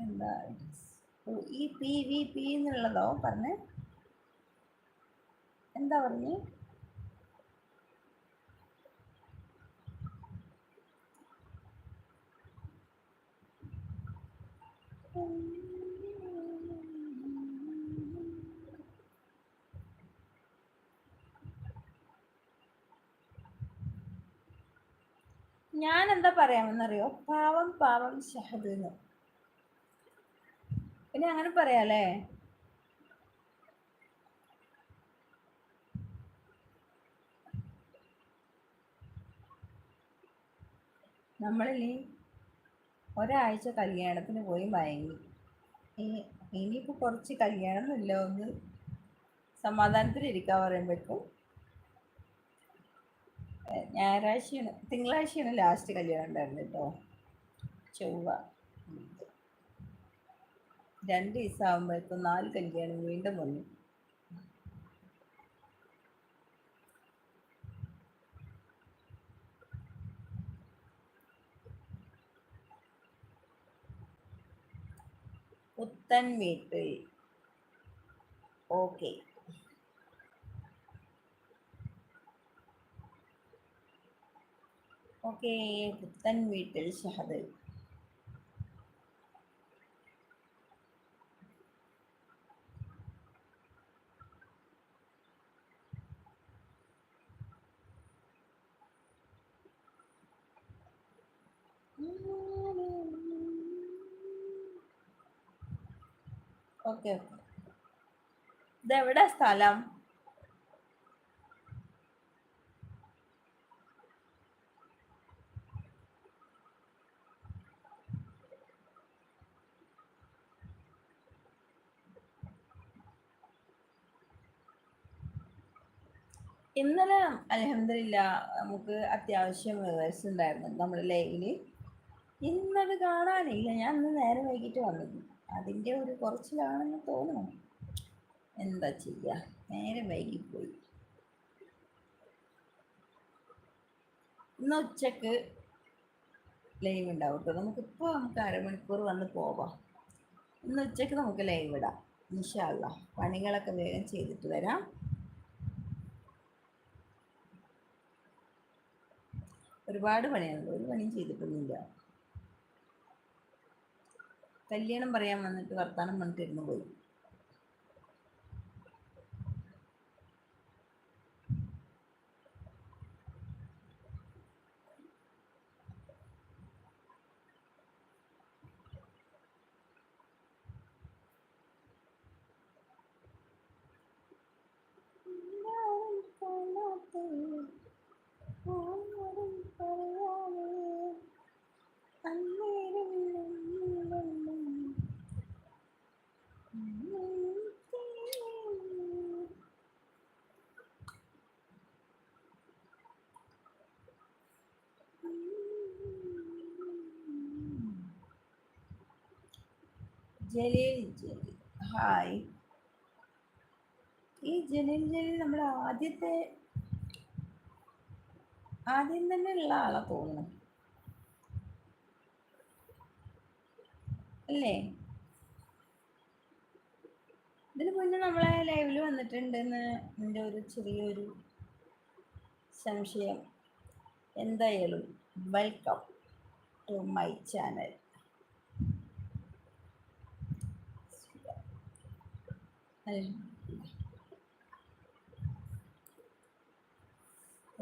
എന്താ ഈ P V P എന്നുള്ളതോ പറഞ്ഞേ, എന്താ പറഞ്ഞേ? ഞാൻ എന്താ പറയാമെന്നറിയോ? പാവം പാവം ഷഹദ് എന്ന്. പിന്നെ അങ്ങനെ പറയാല്ലേ? നമ്മളിനി ഒരാഴ്ച കല്യാണത്തിന് പോയി മയങ്ങി. ഇനിയിപ്പോൾ കുറച്ച് കല്യാണമൊന്നുമില്ല, ഒന്ന് സമാധാനത്തിലിരിക്കാൻ പറയുമ്പോഴേക്കും ഞായറാഴ്ചയാണ്, തിങ്കളാഴ്ചയാണ് ലാസ്റ്റ് കല്യാണം ഉണ്ടായിരുന്നത് കേട്ടോ. ചൊവ്വ 2 ദിവസം ആകുമ്പോഴേക്കും 4 കല്യാണം വീണ്ടും വന്നു. പുത്തൻ വീട്ടിൽ. Okay, okay. പുത്തൻ വീട്ടിൽ ഷഹദ്. Okay, okay. ഇതെവിടെ സ്ഥലം? ഇന്നലെ അൽഹംദുലില്ലാ നമുക്ക് അത്യാവശ്യം വ്യൂവേഴ്സ് ഉണ്ടായിരുന്നു നമ്മുടെ ലൈവില്. ഇന്നത് കാണാനില്ല. ഞാൻ ഇന്ന് നേരം വൈകിട്ട് വന്നത്, അതിൻ്റെ ഒരു കുറച്ചിലാണെന്ന് തോന്നുന്നു. എന്താ ചെയ്യുക, നേരം വൈകിപ്പോയി. ഇന്ന് ഉച്ചക്ക് ലൈവ് ഉണ്ടാവും കേട്ടോ. നമുക്ക് അരമണിക്കൂർ വന്ന് പോവാം. ഇന്ന് ഉച്ചക്ക് നമുക്ക് ലൈവ് ഇടാം ഇൻഷാ അല്ലാഹ്. പണികളൊക്കെ വേഗം ചെയ്തിട്ട് വരാം. ഒരുപാട് പണിയുണ്ട്, ഒരു പണിയും ചെയ്തിട്ടൊന്നുമില്ല. കല്യാണം പറയാൻ വന്നിട്ട് വർത്താനം പറഞ്ഞിട്ടിരുന്നു പോയി. ജലീൽ ഹായ്. ഈ ജലീൽ നമ്മുടെ ആദ്യം തന്നെ ഉള്ള ആളാ തോന്നുന്നു അല്ലേ? ഇതിന് മുന്നേ നമ്മളെ ലൈവിൽ വന്നിട്ടുണ്ടെന്ന് എൻ്റെ ഒരു ചെറിയൊരു സംശയം. എന്തായാലും welcome to my channel.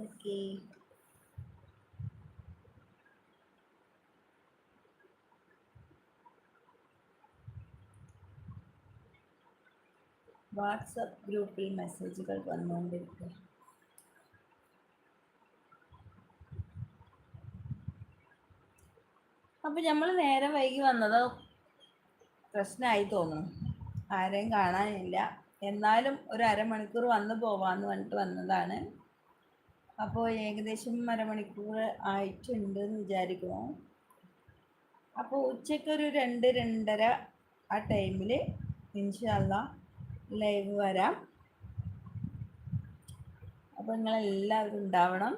Okay, WhatsApp ഗ്രൂപ്പിൽ മെസ്സേജുകൾ വന്നുകൊണ്ടിരിക്കുക. അപ്പം നമ്മൾ നേരം വൈകി വന്നത് പ്രശ്നമായി തോന്നുന്നു. ആരെയും കാണാനില്ല. എന്നാലും ഒരു അരമണിക്കൂർ വന്ന് പോവാന്ന് പറഞ്ഞിട്ട് വന്നതാണ്. അപ്പോൾ ഏകദേശം അരമണിക്കൂർ ആയിട്ടുണ്ട് എന്ന് വിചാരിക്കുന്നു. അപ്പോൾ ഉച്ചയ്ക്കൊരു 2-2:30 ആ ടൈമിൽ ഇൻഷാ അല്ലാഹ് ലൈവ് വരാം. അപ്പോൾ നിങ്ങളെല്ലാവരും ഉണ്ടാവണം.